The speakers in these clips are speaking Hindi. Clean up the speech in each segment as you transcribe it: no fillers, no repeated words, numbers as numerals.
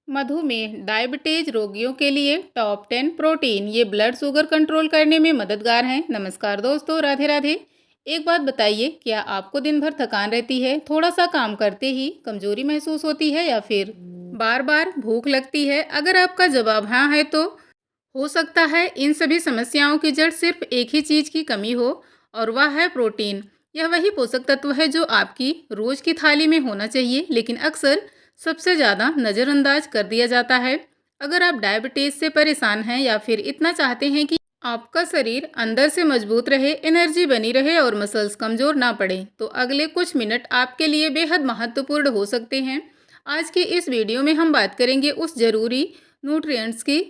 मधुमेह डायबिटीज रोगियों के लिए टॉप 10 प्रोटीन ये ब्लड शुगर कंट्रोल करने में मददगार हैं। नमस्कार दोस्तों, राधे राधे। एक बात बताइए, क्या आपको दिन भर थकान रहती है, थोड़ा सा काम करते ही कमजोरी महसूस होती है या फिर बार बार भूख लगती है? अगर आपका जवाब हाँ है तो हो सकता है इन सभी समस्याओं की जड़ सिर्फ एक ही चीज की कमी हो, और वह है प्रोटीन। यह वही पोषक तत्व है जो आपकी रोज की थाली में होना चाहिए, लेकिन अक्सर सबसे ज़्यादा नज़रअंदाज कर दिया जाता है। अगर आप डायबिटीज से परेशान हैं या फिर इतना चाहते हैं कि आपका शरीर अंदर से मजबूत रहे, एनर्जी बनी रहे और मसल्स कमजोर ना पड़े, तो अगले कुछ मिनट आपके लिए बेहद महत्वपूर्ण हो सकते हैं। आज की इस वीडियो में हम बात करेंगे उस जरूरी न्यूट्रिएंट्स की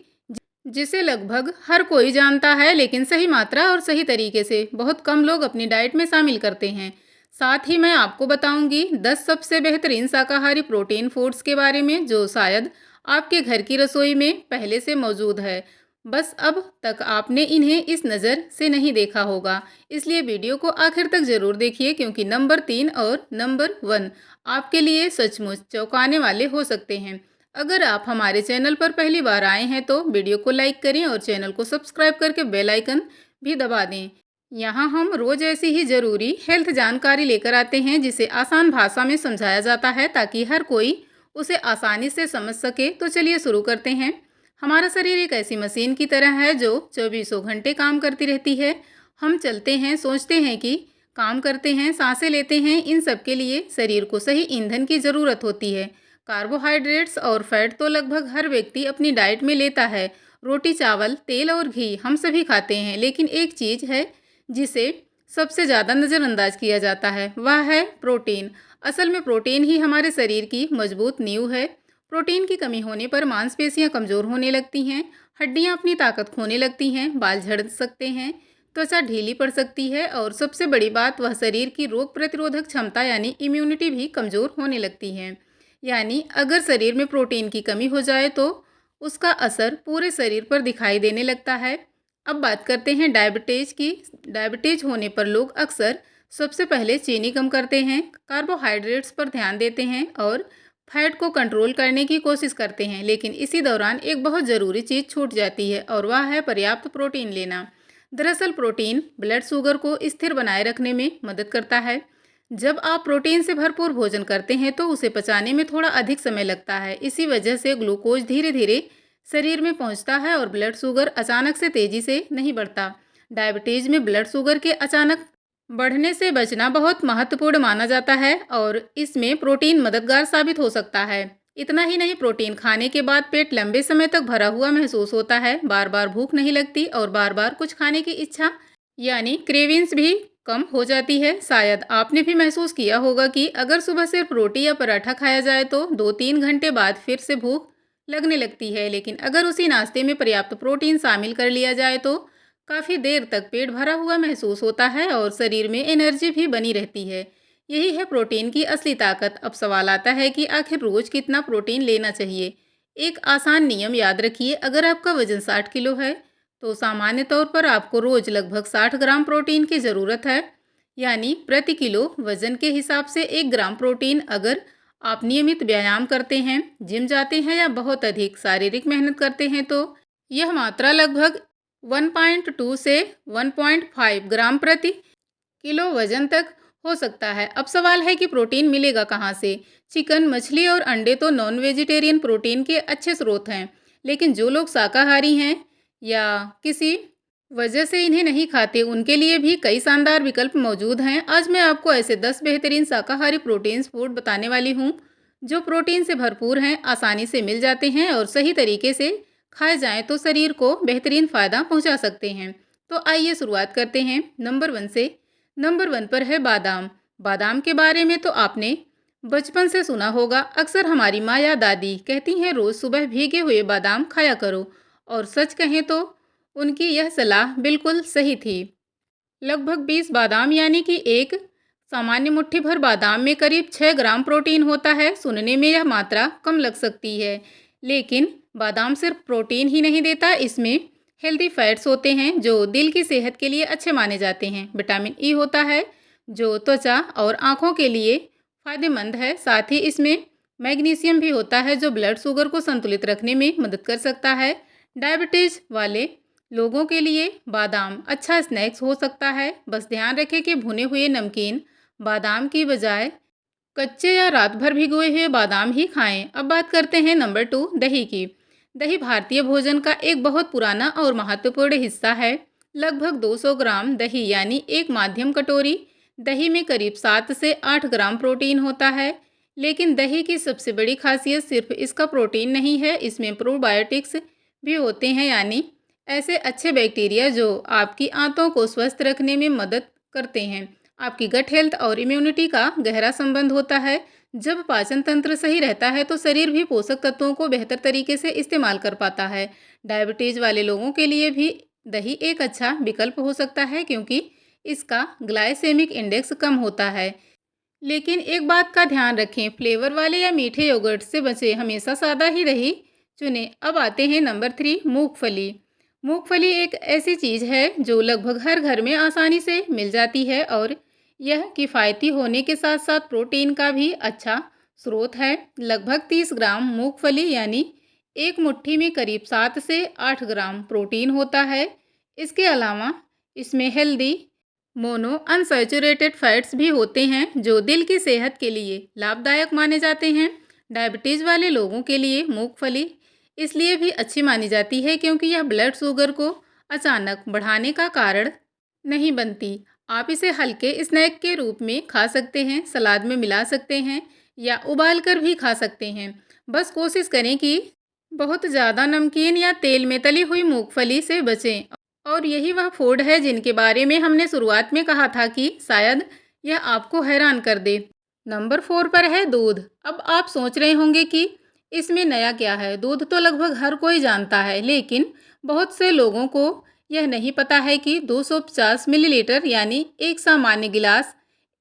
जिसे लगभग हर कोई जानता है, लेकिन सही मात्रा और सही तरीके से बहुत कम लोग अपनी डाइट में शामिल करते हैं। साथ ही मैं आपको बताऊंगी 10 सबसे बेहतरीन शाकाहारी प्रोटीन फूड्स के बारे में जो शायद आपके घर की रसोई में पहले से मौजूद है, बस अब तक आपने इन्हें इस नज़र से नहीं देखा होगा। इसलिए वीडियो को आखिर तक ज़रूर देखिए, क्योंकि नंबर 3 और नंबर 1 आपके लिए सचमुच चौंकाने वाले हो सकते हैं। अगर आप हमारे चैनल पर पहली बार आए हैं तो वीडियो को लाइक करें और चैनल को सब्सक्राइब करके बेल आइकन भी दबा दें। यहाँ हम रोज ऐसी ही ज़रूरी हेल्थ जानकारी लेकर आते हैं जिसे आसान भाषा में समझाया जाता है, ताकि हर कोई उसे आसानी से समझ सके। तो चलिए शुरू करते हैं। हमारा शरीर एक ऐसी मशीन की तरह है जो चौबीसों घंटे काम करती रहती है। हम चलते हैं, सोचते हैं कि काम करते हैं, सांसें लेते हैं, इन सब के लिए शरीर को सही ईंधन की ज़रूरत होती है। कार्बोहाइड्रेट्स और फैट तो लगभग हर व्यक्ति अपनी डाइट में लेता है। रोटी, चावल, तेल और घी हम सभी खाते हैं, लेकिन एक चीज़ है जिसे सबसे ज़्यादा नज़रअंदाज किया जाता है, वह है प्रोटीन। असल में प्रोटीन ही हमारे शरीर की मजबूत नींव है। प्रोटीन की कमी होने पर मांसपेशियां कमज़ोर होने लगती हैं, हड्डियां अपनी ताकत खोने लगती हैं, बाल झड़ सकते हैं, त्वचा ढीली पड़ सकती है और सबसे बड़ी बात, वह शरीर की रोग प्रतिरोधक क्षमता यानी इम्यूनिटी भी कमज़ोर होने लगती है। यानी अगर शरीर में प्रोटीन की कमी हो जाए तो उसका असर पूरे शरीर पर दिखाई देने लगता है। अब बात करते हैं डायबिटीज की। डायबिटीज होने पर लोग अक्सर सबसे पहले चीनी कम करते हैं, कार्बोहाइड्रेट्स पर ध्यान देते हैं और फैट को कंट्रोल करने की कोशिश करते हैं, लेकिन इसी दौरान एक बहुत ज़रूरी चीज़ छूट जाती है और वह है पर्याप्त प्रोटीन लेना। दरअसल प्रोटीन ब्लड शुगर को स्थिर बनाए रखने में मदद करता है। जब आप प्रोटीन से भरपूर भोजन करते हैं तो उसे पचाने में थोड़ा अधिक समय लगता है। इसी वजह से ग्लूकोज धीरे धीरे शरीर में पहुंचता है और ब्लड शुगर अचानक से तेजी से नहीं बढ़ता। डायबिटीज में ब्लड शुगर के अचानक बढ़ने से बचना बहुत महत्वपूर्ण माना जाता है और इसमें प्रोटीन मददगार साबित हो सकता है। इतना ही नहीं, प्रोटीन खाने के बाद पेट लंबे समय तक भरा हुआ महसूस होता है, बार बार भूख नहीं लगती और बार बार कुछ खाने की इच्छा यानी क्रेविंग्स भी कम हो जाती है। शायद आपने भी महसूस किया होगा कि अगर सुबह सिर्फ रोटी या पराठा खाया जाए तो 2-3 घंटे बाद फिर से भूख लगने लगती है, लेकिन अगर उसी नाश्ते में पर्याप्त प्रोटीन शामिल कर लिया जाए तो काफ़ी देर तक पेट भरा हुआ महसूस होता है और शरीर में एनर्जी भी बनी रहती है। यही है प्रोटीन की असली ताकत। अब सवाल आता है कि आखिर रोज कितना प्रोटीन लेना चाहिए। एक आसान नियम याद रखिए, अगर आपका वजन 60 किलो है तो सामान्य तौर पर आपको रोज लगभग 60 ग्राम प्रोटीन की ज़रूरत है, यानी प्रति किलो वजन के हिसाब से 1 ग्राम प्रोटीन। अगर आप नियमित व्यायाम करते हैं, जिम जाते हैं या बहुत अधिक शारीरिक मेहनत करते हैं तो यह मात्रा लगभग 1.2 से 1.5 ग्राम प्रति किलो वजन तक हो सकता है। अब सवाल है कि प्रोटीन मिलेगा कहाँ से। चिकन, मछली और अंडे तो नॉन वेजिटेरियन प्रोटीन के अच्छे स्रोत हैं, लेकिन जो लोग शाकाहारी हैं या किसी वजह से इन्हें नहीं खाते, उनके लिए भी कई शानदार विकल्प मौजूद हैं। आज मैं आपको ऐसे 10 बेहतरीन शाकाहारी प्रोटीन फूड बताने वाली हूँ जो प्रोटीन से भरपूर हैं, आसानी से मिल जाते हैं और सही तरीके से खाए जाएं तो शरीर को बेहतरीन फ़ायदा पहुंचा सकते हैं। तो आइए शुरुआत करते हैं नंबर 1 से। नंबर 1 पर है बादाम। बादाम के बारे में तो आपने बचपन से सुना होगा। अक्सर हमारी माँ या दादी कहती हैं रोज़ सुबह भीगे हुए बादाम खाया करो, और सच कहें तो उनकी यह सलाह बिल्कुल सही थी। लगभग 20 बादाम यानी कि एक सामान्य मुट्ठी भर बादाम में करीब 6 ग्राम प्रोटीन होता है। सुनने में यह मात्रा कम लग सकती है, लेकिन बादाम सिर्फ प्रोटीन ही नहीं देता, इसमें हेल्दी फैट्स होते हैं जो दिल की सेहत के लिए अच्छे माने जाते हैं। विटामिन ई होता है जो त्वचा और आँखों के लिए फ़ायदेमंद है। साथ ही इसमें मैग्नीशियम भी होता है जो ब्लड शुगर को संतुलित रखने में मदद कर सकता है। डायबिटीज वाले लोगों के लिए बादाम अच्छा स्नैक्स हो सकता है। बस ध्यान रखें कि भुने हुए नमकीन बादाम की बजाय कच्चे या रात भर भिगोए हुए बादाम ही खाएं। अब बात करते हैं नंबर 2 दही की। दही भारतीय भोजन का एक बहुत पुराना और महत्वपूर्ण हिस्सा है। लगभग 200 ग्राम दही यानी एक माध्यम कटोरी दही में करीब 7 से 8 ग्राम प्रोटीन होता है। लेकिन दही की सबसे बड़ी खासियत सिर्फ इसका प्रोटीन नहीं है, इसमें प्रोबायोटिक्स भी होते हैं, यानी ऐसे अच्छे बैक्टीरिया जो आपकी आंतों को स्वस्थ रखने में मदद करते हैं। आपकी गट हेल्थ और इम्यूनिटी का गहरा संबंध होता है। जब पाचन तंत्र सही रहता है तो शरीर भी पोषक तत्वों को बेहतर तरीके से इस्तेमाल कर पाता है। डायबिटीज वाले लोगों के लिए भी दही एक अच्छा विकल्प हो सकता है क्योंकि इसका ग्लाइसेमिक इंडेक्स कम होता है। लेकिन एक बात का ध्यान रखें, फ्लेवर वाले या मीठे योगर्ट से बचें, हमेशा सादा ही दही चुनें। अब आते हैं नंबर 3 मूंगफली। मूंगफली एक ऐसी चीज़ है जो लगभग हर घर में आसानी से मिल जाती है और यह किफ़ायती होने के साथ साथ प्रोटीन का भी अच्छा स्रोत है। लगभग 30 ग्राम मूंगफली यानी एक मुट्ठी में करीब 7 से 8 ग्राम प्रोटीन होता है। इसके अलावा इसमें हेल्दी मोनो अनसैचुरेटेड फैट्स भी होते हैं जो दिल की सेहत के लिए लाभदायक माने जाते हैं। डायबिटीज़ वाले लोगों के लिए मूंगफली इसलिए भी अच्छी मानी जाती है क्योंकि यह ब्लड शुगर को अचानक बढ़ाने का कारण नहीं बनती। आप इसे हल्के स्नैक के रूप में खा सकते हैं, सलाद में मिला सकते हैं या उबाल कर भी खा सकते हैं। बस कोशिश करें कि बहुत ज़्यादा नमकीन या तेल में तली हुई मूंगफली से बचें। और यही वह फूड है जिनके बारे में हमने शुरुआत में कहा था कि शायद यह आपको हैरान कर दे। नंबर 4 पर है दूध। अब आप सोच रहे होंगे कि इसमें नया क्या है। दूध तो लगभग हर कोई जानता है, लेकिन बहुत से लोगों को यह नहीं पता है कि 250 मिलीलीटर यानी एक सामान्य गिलास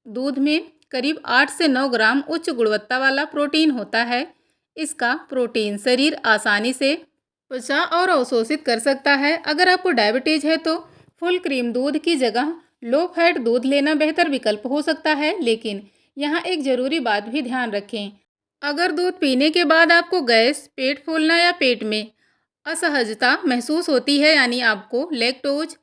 दूध में करीब 8 से 9 ग्राम उच्च गुणवत्ता वाला प्रोटीन होता है। इसका प्रोटीन शरीर आसानी से पचा और अवशोषित कर सकता है। अगर आपको डायबिटीज है तो फुल क्रीम दूध की जगह लो फैट दूध लेना बेहतर विकल्प हो सकता है। लेकिन यहाँ एक ज़रूरी बात भी ध्यान रखें, अगर दूध पीने के बाद आपको गैस, पेट फूलना या पेट में असहजता महसूस होती है, यानी आपको लैक्टोज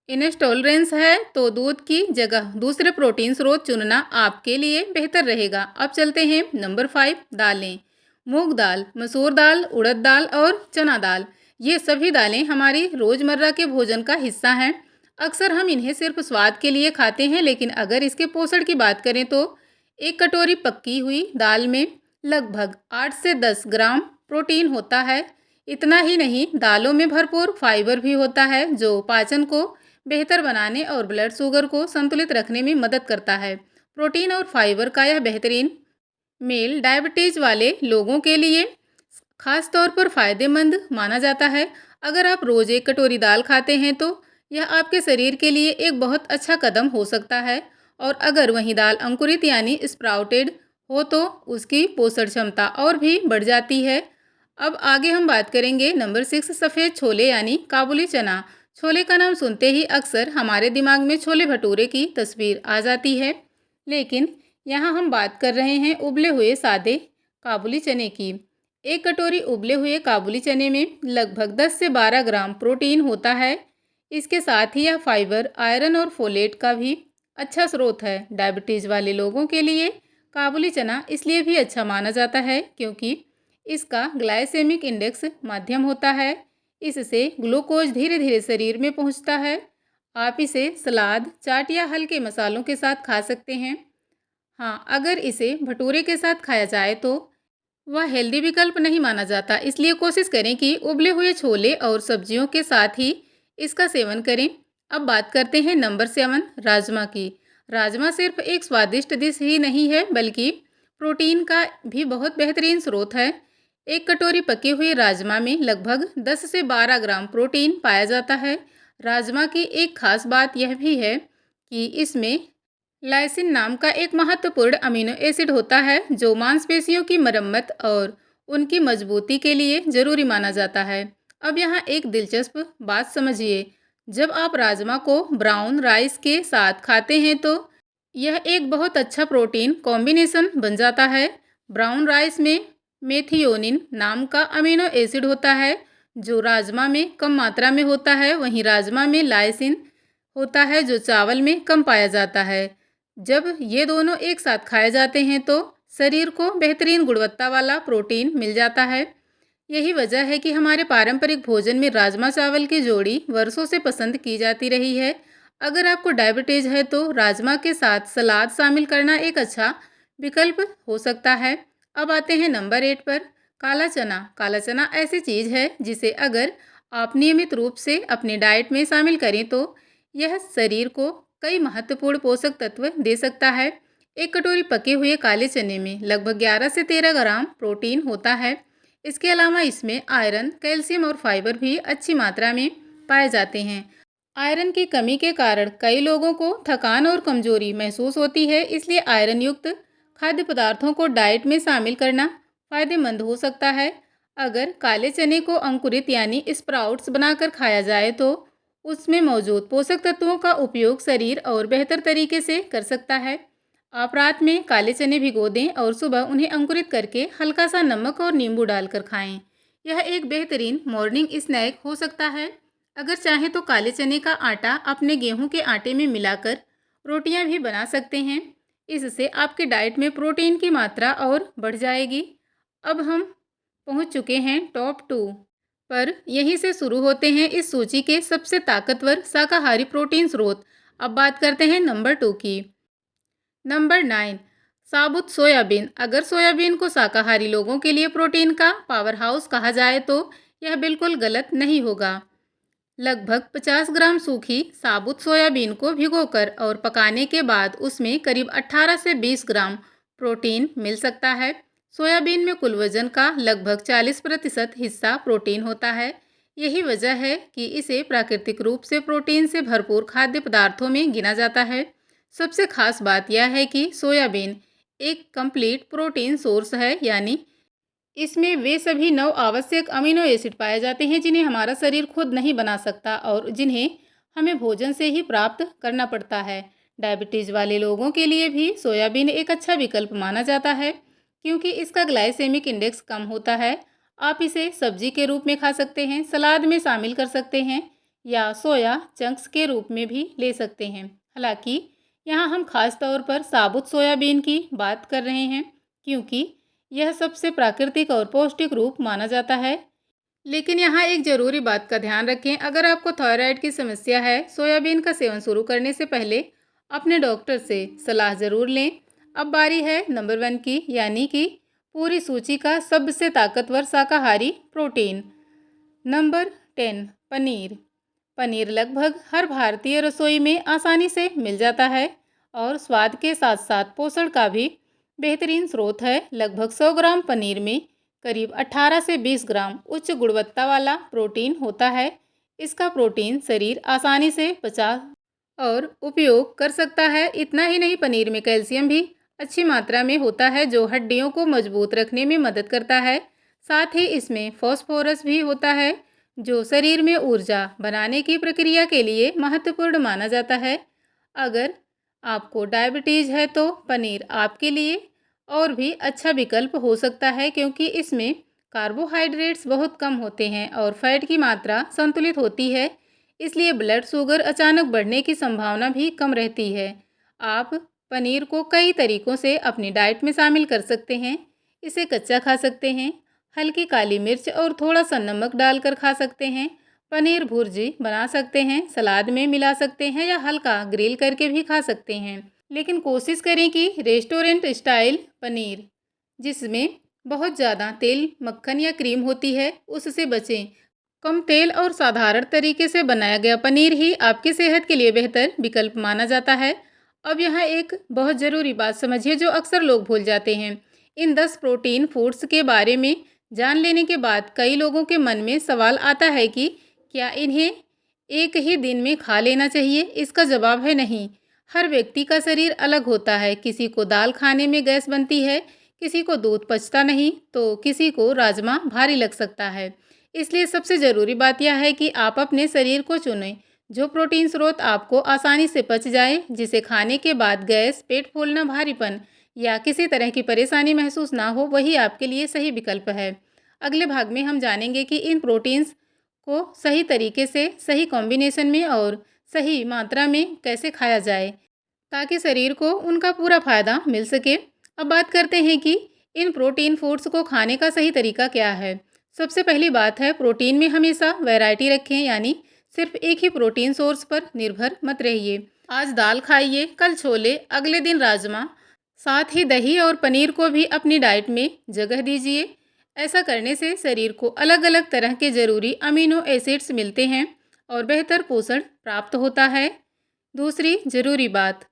इनटॉलरेंस है, तो दूध की जगह दूसरे प्रोटीन स्रोत चुनना आपके लिए बेहतर रहेगा। अब चलते हैं नंबर 5 दालें। मूंग दाल, मसूर दाल, उड़द दाल और चना दाल, ये सभी दालें हमारी रोज़मर्रा के भोजन का हिस्सा हैं। अक्सर हम इन्हें सिर्फ स्वाद के लिए खाते हैं, लेकिन अगर इसके पोषण की बात करें तो एक कटोरी पकी हुई दाल में लगभग 8 से 10 ग्राम प्रोटीन होता है। इतना ही नहीं, दालों में भरपूर फाइबर भी होता है जो पाचन को बेहतर बनाने और ब्लड शुगर को संतुलित रखने में मदद करता है। प्रोटीन और फाइबर का यह बेहतरीन मेल डायबिटीज़ वाले लोगों के लिए खास तौर पर फ़ायदेमंद माना जाता है। अगर आप रोज़ एक कटोरी दाल खाते हैं तो यह आपके शरीर के लिए एक बहुत अच्छा कदम हो सकता है। और अगर वही दाल अंकुरित यानी स्प्राउटेड हो तो उसकी पोषण क्षमता और भी बढ़ जाती है। अब आगे हम बात करेंगे नंबर 6 सफ़ेद छोले यानी काबुली चना। छोले का नाम सुनते ही अक्सर हमारे दिमाग में छोले भटूरे की तस्वीर आ जाती है, लेकिन यहाँ हम बात कर रहे हैं उबले हुए सादे काबुली चने की। एक कटोरी उबले हुए काबुली चने में लगभग 10 से 12 ग्राम प्रोटीन होता है। इसके साथ ही यह फाइबर, आयरन और फोलेट का भी अच्छा स्रोत है। डायबिटीज़ वाले लोगों के लिए काबुली चना इसलिए भी अच्छा माना जाता है क्योंकि इसका ग्लाइसेमिक इंडेक्स मध्यम होता है। इससे ग्लूकोज धीरे धीरे शरीर में पहुंचता है। आप इसे सलाद, चाट या हल्के मसालों के साथ खा सकते हैं। हाँ, अगर इसे भटूरे के साथ खाया जाए तो वह हेल्दी विकल्प नहीं माना जाता, इसलिए कोशिश करें कि उबले हुए छोले और सब्जियों के साथ ही इसका सेवन करें। अब बात करते हैं नंबर 7 राजमा की। राजमा सिर्फ एक स्वादिष्ट डिश ही नहीं है बल्कि प्रोटीन का भी बहुत बेहतरीन स्रोत है। एक कटोरी पके हुए राजमा में लगभग 10 से 12 ग्राम प्रोटीन पाया जाता है। राजमा की एक खास बात यह भी है कि इसमें लाइसिन नाम का एक महत्वपूर्ण अमीनो एसिड होता है जो मांसपेशियों की मरम्मत और उनकी मजबूती के लिए ज़रूरी माना जाता है। अब यहाँ एक दिलचस्प बात समझिए, जब आप राजमा को ब्राउन राइस के साथ खाते हैं तो यह एक बहुत अच्छा प्रोटीन कॉम्बिनेशन बन जाता है। ब्राउन राइस में मेथियोनिन नाम का अमीनो एसिड होता है जो राजमा में कम मात्रा में होता है। वहीं राजमा में लाइसिन होता है जो चावल में कम पाया जाता है। जब ये दोनों एक साथ खाए जाते हैं तो शरीर को बेहतरीन गुणवत्ता वाला प्रोटीन मिल जाता है। यही वजह है कि हमारे पारंपरिक भोजन में राजमा चावल की जोड़ी वर्षों से पसंद की जाती रही है। अगर आपको डायबिटीज है तो राजमा के साथ सलाद शामिल करना एक अच्छा विकल्प हो सकता है। अब आते हैं नंबर 8 पर, काला चना। काला चना ऐसी चीज़ है जिसे अगर आप नियमित रूप से अपनी डाइट में शामिल करें तो यह शरीर को कई महत्वपूर्ण पोषक तत्व दे सकता है। एक कटोरी पके हुए काले चने में लगभग 11 से 13 ग्राम प्रोटीन होता है। इसके अलावा इसमें आयरन, कैल्शियम और फाइबर भी अच्छी मात्रा में पाए जाते हैं। आयरन की कमी के कारण कई लोगों को थकान और कमजोरी महसूस होती है, इसलिए आयरन युक्त खाद्य पदार्थों को डाइट में शामिल करना फायदेमंद हो सकता है। अगर काले चने को अंकुरित यानी स्प्राउट्स बनाकर खाया जाए तो उसमें मौजूद पोषक तत्वों का उपयोग शरीर और बेहतर तरीके से कर सकता है। आप रात में काले चने भिगो दें और सुबह उन्हें अंकुरित करके हल्का सा नमक और नींबू डालकर खाएं। यह एक बेहतरीन मॉर्निंग स्नैक हो सकता है। अगर चाहें तो काले चने का आटा अपने गेहूं के आटे में मिलाकर रोटियां भी बना सकते हैं। इससे आपके डाइट में प्रोटीन की मात्रा और बढ़ जाएगी। अब हम पहुंच चुके हैं टॉप 2 पर। यहीं से शुरू होते हैं इस सूची के सबसे ताकतवर शाकाहारी प्रोटीन स्रोत। अब बात करते हैं नंबर 2 की। नंबर 9, साबुत सोयाबीन। अगर सोयाबीन को शाकाहारी लोगों के लिए प्रोटीन का पावर हाउस कहा जाए तो यह बिल्कुल गलत नहीं होगा। लगभग 50 ग्राम सूखी साबुत सोयाबीन को भिगोकर और पकाने के बाद उसमें करीब 18 से 20 ग्राम प्रोटीन मिल सकता है। सोयाबीन में कुल वजन का लगभग 40% हिस्सा प्रोटीन होता है। यही वजह है कि इसे प्राकृतिक रूप से प्रोटीन से भरपूर खाद्य पदार्थों में गिना जाता है। सबसे खास बात यह है कि सोयाबीन एक कंप्लीट प्रोटीन सोर्स है, यानी इसमें वे सभी 9 आवश्यक अमीनो एसिड पाए जाते हैं जिन्हें हमारा शरीर खुद नहीं बना सकता और जिन्हें हमें भोजन से ही प्राप्त करना पड़ता है। डायबिटीज़ वाले लोगों के लिए भी सोयाबीन एक अच्छा विकल्प माना जाता है क्योंकि इसका ग्लाइसेमिक इंडेक्स कम होता है। आप इसे सब्जी के रूप में खा सकते हैं, सलाद में शामिल कर सकते हैं या सोया चंक्स के रूप में भी ले सकते हैं। हालांकि यहाँ हम खास तौर पर साबुत सोयाबीन की बात कर रहे हैं क्योंकि यह सबसे प्राकृतिक और पौष्टिक रूप माना जाता है। लेकिन यहाँ एक ज़रूरी बात का ध्यान रखें, अगर आपको थायराइड की समस्या है, सोयाबीन का सेवन शुरू करने से पहले अपने डॉक्टर से सलाह ज़रूर लें। अब बारी है नंबर 1 की, यानी कि पूरी सूची का सबसे ताकतवर शाकाहारी प्रोटीन। नंबर 10, पनीर। पनीर लगभग हर भारतीय रसोई में आसानी से मिल जाता है और स्वाद के साथ साथ पोषण का भी बेहतरीन स्रोत है। लगभग 100 ग्राम पनीर में करीब 18 से 20 ग्राम उच्च गुणवत्ता वाला प्रोटीन होता है। इसका प्रोटीन शरीर आसानी से पचा और उपयोग कर सकता है। इतना ही नहीं, पनीर में कैल्शियम भी अच्छी मात्रा में होता है जो हड्डियों को मजबूत रखने में मदद करता है। साथ ही इसमें फास्फोरस भी होता है जो शरीर में ऊर्जा बनाने की प्रक्रिया के लिए महत्वपूर्ण माना जाता है। अगर आपको डायबिटीज़ है तो पनीर आपके लिए और भी अच्छा विकल्प हो सकता है क्योंकि इसमें कार्बोहाइड्रेट्स बहुत कम होते हैं और फैट की मात्रा संतुलित होती है, इसलिए ब्लड शुगर अचानक बढ़ने की संभावना भी कम रहती है। आप पनीर को कई तरीक़ों से अपनी डाइट में शामिल कर सकते हैं। इसे कच्चा खा सकते हैं, हल्की काली मिर्च और थोड़ा सा नमक डालकर खा सकते हैं, पनीर भुर्जी बना सकते हैं, सलाद में मिला सकते हैं या हल्का ग्रिल करके भी खा सकते हैं। लेकिन कोशिश करें कि रेस्टोरेंट स्टाइल पनीर, जिसमें बहुत ज़्यादा तेल, मक्खन या क्रीम होती है, उससे बचें। कम तेल और साधारण तरीके से बनाया गया पनीर ही आपकी सेहत के लिए बेहतर विकल्प माना जाता है। अब यहाँ एक बहुत ज़रूरी बात समझिए जो अक्सर लोग भूल जाते हैं। इन 10 प्रोटीन फूड्स के बारे में जान लेने के बाद कई लोगों के मन में सवाल आता है कि क्या इन्हें एक ही दिन में खा लेना चाहिए? इसका जवाब है नहीं। हर व्यक्ति का शरीर अलग होता है। किसी को दाल खाने में गैस बनती है, किसी को दूध पचता नहीं, तो किसी को राजमा भारी लग सकता है। इसलिए सबसे ज़रूरी बात यह है कि आप अपने शरीर को चुनें जो प्रोटीन स्रोत आपको आसानी से पच जाए, जिसे खाने के बाद गैस, पेट फूलना, भारीपन या किसी तरह की परेशानी महसूस ना हो, वही आपके लिए सही विकल्प है। अगले भाग में हम जानेंगे कि इन प्रोटीन्स को सही तरीके से, सही कॉम्बिनेशन में और सही मात्रा में कैसे खाया जाए ताकि शरीर को उनका पूरा फ़ायदा मिल सके। अब बात करते हैं कि इन प्रोटीन फूड्स को खाने का सही तरीका क्या है। सबसे पहली बात है, प्रोटीन में हमेशा वैरायटी रखें, यानी सिर्फ एक ही प्रोटीन सोर्स पर निर्भर मत रहिए। आज दाल खाइए, कल छोले, अगले दिन राजमा। साथ ही दही और पनीर को भी अपनी डाइट में जगह दीजिए। ऐसा करने से शरीर को अलग अलग तरह के ज़रूरी अमीनो एसिड्स मिलते हैं और बेहतर पोषण प्राप्त होता है। दूसरी ज़रूरी बात,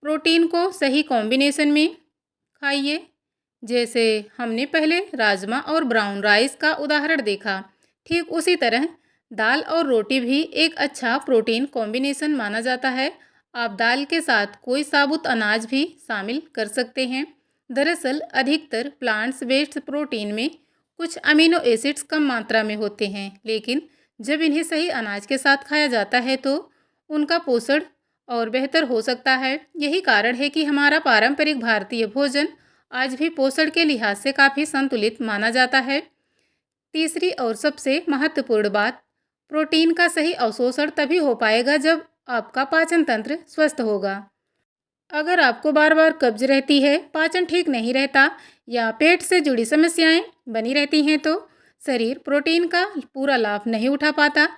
प्रोटीन को सही कॉम्बिनेशन में खाइए। जैसे हमने पहले राजमा और ब्राउन राइस का उदाहरण देखा, ठीक उसी तरह दाल और रोटी भी एक अच्छा प्रोटीन कॉम्बिनेशन माना जाता है। आप दाल के साथ कोई साबुत अनाज भी शामिल कर सकते हैं। दरअसल अधिकतर प्लांट्स बेस्ड प्रोटीन में कुछ अमीनो एसिड्स कम मात्रा में होते हैं, लेकिन जब इन्हें सही अनाज के साथ खाया जाता है तो उनका पोषण और बेहतर हो सकता है। यही कारण है कि हमारा पारंपरिक भारतीय भोजन आज भी पोषण के लिहाज से काफ़ी संतुलित माना जाता है। तीसरी और सबसे महत्वपूर्ण बात, प्रोटीन का सही अवशोषण तभी हो पाएगा जब आपका पाचन तंत्र स्वस्थ होगा। अगर आपको बार बार कब्ज रहती है, पाचन ठीक नहीं रहता या पेट से जुड़ी समस्याएं बनी रहती हैं तो शरीर प्रोटीन का पूरा लाभ नहीं उठा पाता।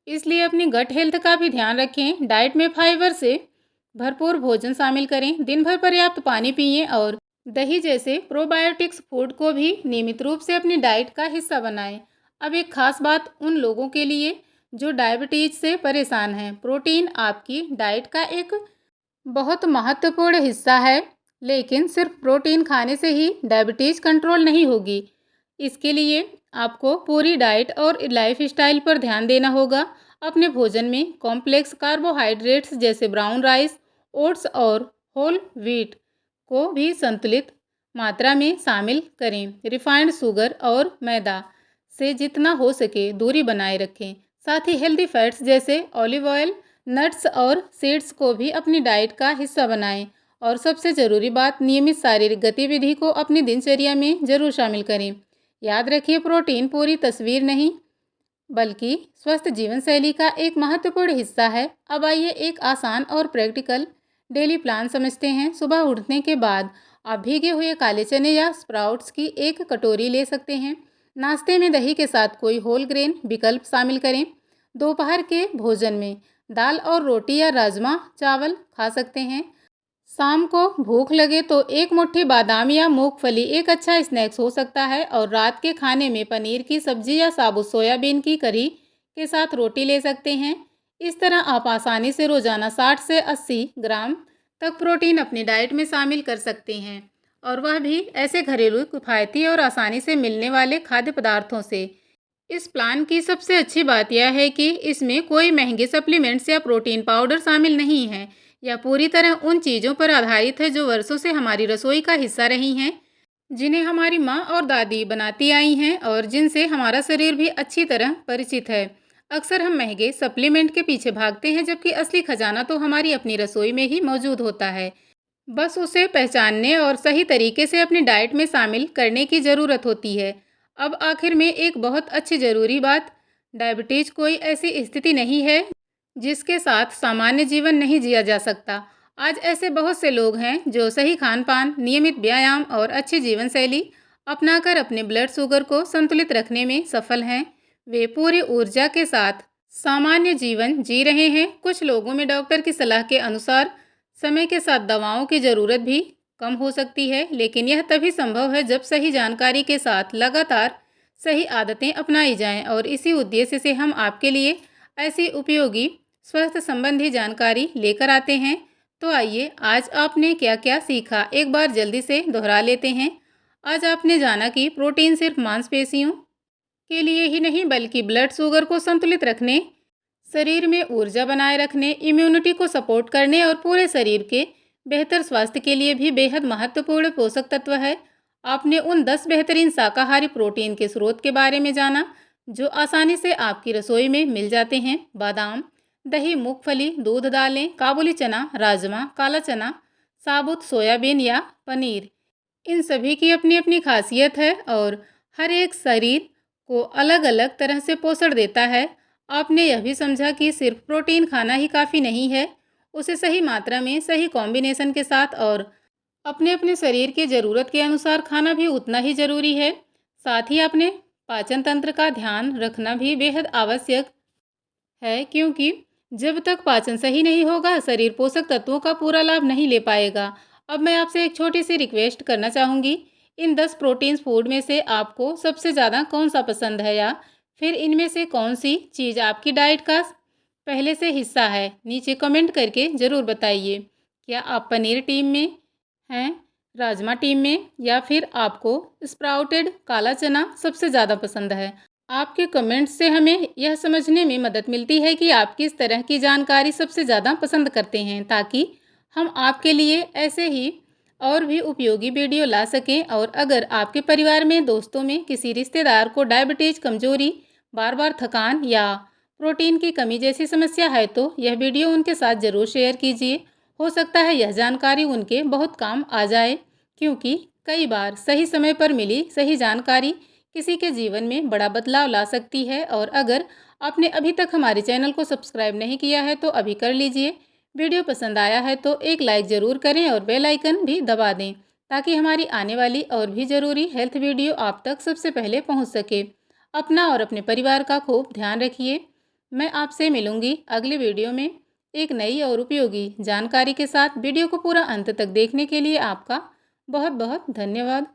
इसलिए अपनी गट हेल्थ का भी ध्यान रखें। डाइट में फाइबर से भरपूर भोजन शामिल करें, दिन भर पर्याप्त पानी पिएं और दही जैसे प्रोबायोटिक्स फूड को भी नियमित रूप से अपनी डाइट का हिस्सा बनाएं। अब एक खास बात उन लोगों के लिए जो डायबिटीज से परेशान हैं। प्रोटीन आपकी डाइट का एक बहुत महत्वपूर्ण हिस्सा है, लेकिन सिर्फ प्रोटीन खाने से ही डायबिटीज कंट्रोल नहीं होगी। इसके लिए आपको पूरी डाइट और लाइफस्टाइल पर ध्यान देना होगा। अपने भोजन में कॉम्प्लेक्स कार्बोहाइड्रेट्स जैसे ब्राउन राइस, ओट्स और होल व्हीट को भी संतुलित मात्रा में शामिल करें। रिफाइंड शुगर और मैदा से जितना हो सके दूरी बनाए रखें। साथ ही हेल्दी फैट्स जैसे ऑलिव ऑयल, नट्स और सीड्स को भी अपनी डाइट का हिस्सा बनाएं। और सबसे ज़रूरी बात, नियमित शारीरिक गतिविधि को अपनी दिनचर्या में ज़रूर शामिल करें। याद रखिए, प्रोटीन पूरी तस्वीर नहीं बल्कि स्वस्थ जीवन शैली का एक महत्वपूर्ण हिस्सा है। अब आइए एक आसान और प्रैक्टिकल डेली प्लान समझते हैं। सुबह उठने के बाद आप भीगे हुए काले चने या स्प्राउट्स की एक कटोरी ले सकते हैं। नाश्ते में दही के साथ कोई होल ग्रेन विकल्प शामिल करें। दोपहर के भोजन में दाल और रोटी या राजमा चावल खा सकते हैं। शाम को भूख लगे तो एक मुट्ठी बादाम या मूंगफली एक अच्छा स्नैक्स हो सकता है। और रात के खाने में पनीर की सब्जी या साबुत सोयाबीन की करी के साथ रोटी ले सकते हैं। इस तरह आप आसानी से रोज़ाना 60 से 80 ग्राम तक प्रोटीन अपनी डाइट में शामिल कर सकते हैं, और वह भी ऐसे घरेलू, किफ़ायती और आसानी से मिलने वाले खाद्य पदार्थों से। इस प्लान की सबसे अच्छी बात यह है कि इसमें कोई महंगे सप्लीमेंट्स या प्रोटीन पाउडर शामिल नहीं है, या पूरी तरह उन चीज़ों पर आधारित है जो वर्षों से हमारी रसोई का हिस्सा रही हैं, जिन्हें हमारी माँ और दादी बनाती आई हैं और जिनसे हमारा शरीर भी अच्छी तरह परिचित है। अक्सर हम महंगे सप्लीमेंट के पीछे भागते हैं, जबकि असली खजाना तो हमारी अपनी रसोई में ही मौजूद होता है। बस उसे पहचानने और सही तरीके से अपनी डाइट में शामिल करने की ज़रूरत होती है। अब आखिर में एक बहुत अच्छी ज़रूरी बात, डायबिटीज़ कोई ऐसी स्थिति नहीं है जिसके साथ सामान्य जीवन नहीं जिया जा सकता। आज ऐसे बहुत से लोग हैं जो सही खान-पान, नियमित व्यायाम और अच्छी जीवन शैली अपनाकर अपने ब्लड शुगर को संतुलित रखने में सफल हैं। वे पूरी ऊर्जा के साथ सामान्य जीवन जी रहे हैं। कुछ लोगों में डॉक्टर की सलाह के अनुसार समय के साथ दवाओं की ज़रूरत भी कम हो सकती है, लेकिन यह तभी संभव है जब सही जानकारी के साथ लगातार सही आदतें अपनाई जाएं। और इसी उद्देश्य से हम आपके लिए ऐसी उपयोगी स्वास्थ्य संबंधी जानकारी लेकर आते हैं। तो आइए, आज आपने क्या क्या सीखा, एक बार जल्दी से दोहरा लेते हैं। आज आपने जाना कि प्रोटीन सिर्फ मांसपेशियों के लिए ही नहीं बल्कि ब्लड शुगर को संतुलित रखने, शरीर में ऊर्जा बनाए रखने, इम्यूनिटी को सपोर्ट करने और पूरे शरीर के बेहतर स्वास्थ्य के लिए भी बेहद महत्वपूर्ण पोषक तत्व है। आपने उन 10 बेहतरीन शाकाहारी प्रोटीन के स्रोत के बारे में जाना जो आसानी से आपकी रसोई में मिल जाते हैं। बादाम, दही, मूंगफली, दूध, दालें, काबुली चना, राजमा, काला चना, साबुत सोयाबीन या पनीर। इन सभी की अपनी अपनी खासियत है और हर एक शरीर को अलग अलग तरह से पोषण देता है। आपने यह भी समझा कि सिर्फ प्रोटीन खाना ही काफ़ी नहीं है, उसे सही मात्रा में, सही कॉम्बिनेशन के साथ और अपने अपने शरीर की ज़रूरत के अनुसार खाना भी उतना ही ज़रूरी है। साथ ही अपने पाचन तंत्र का ध्यान रखना भी बेहद आवश्यक है, क्योंकि जब तक पाचन सही नहीं होगा, शरीर पोषक तत्वों का पूरा लाभ नहीं ले पाएगा। अब मैं आपसे एक छोटी सी रिक्वेस्ट करना चाहूँगी, इन 10 प्रोटीन्स फूड में से आपको सबसे ज़्यादा कौन सा पसंद है, या फिर इनमें से कौन सी चीज़ आपकी डाइट का पहले से हिस्सा है? नीचे कमेंट करके ज़रूर बताइए। क्या आप पनीर टीम में हैं, राजमा टीम में, या फिर आपको स्प्राउटेड काला चना सबसे ज़्यादा पसंद है? आपके कमेंट्स से हमें यह समझने में मदद मिलती है कि आप किस तरह की जानकारी सबसे ज़्यादा पसंद करते हैं, ताकि हम आपके लिए ऐसे ही और भी उपयोगी वीडियो ला सकें। और अगर आपके परिवार में, दोस्तों में किसी रिश्तेदार को डायबिटीज़, कमजोरी, बार बार थकान या प्रोटीन की कमी जैसी समस्या है, तो यह वीडियो उनके साथ ज़रूर शेयर कीजिए। हो सकता है यह जानकारी उनके बहुत काम आ जाए, क्योंकि कई बार सही समय पर मिली सही जानकारी किसी के जीवन में बड़ा बदलाव ला सकती है। और अगर आपने अभी तक हमारे चैनल को सब्सक्राइब नहीं किया है तो अभी कर लीजिए। वीडियो पसंद आया है तो एक लाइक ज़रूर करें और बेल आइकन भी दबा दें, ताकि हमारी आने वाली और भी ज़रूरी हेल्थ वीडियो आप तक सबसे पहले पहुंच सके। अपना और अपने परिवार का खूब ध्यान रखिए। मैं आपसे मिलूंगी अगले वीडियो में एक नई और उपयोगी जानकारी के साथ। वीडियो को पूरा अंत तक देखने के लिए आपका बहुत बहुत धन्यवाद।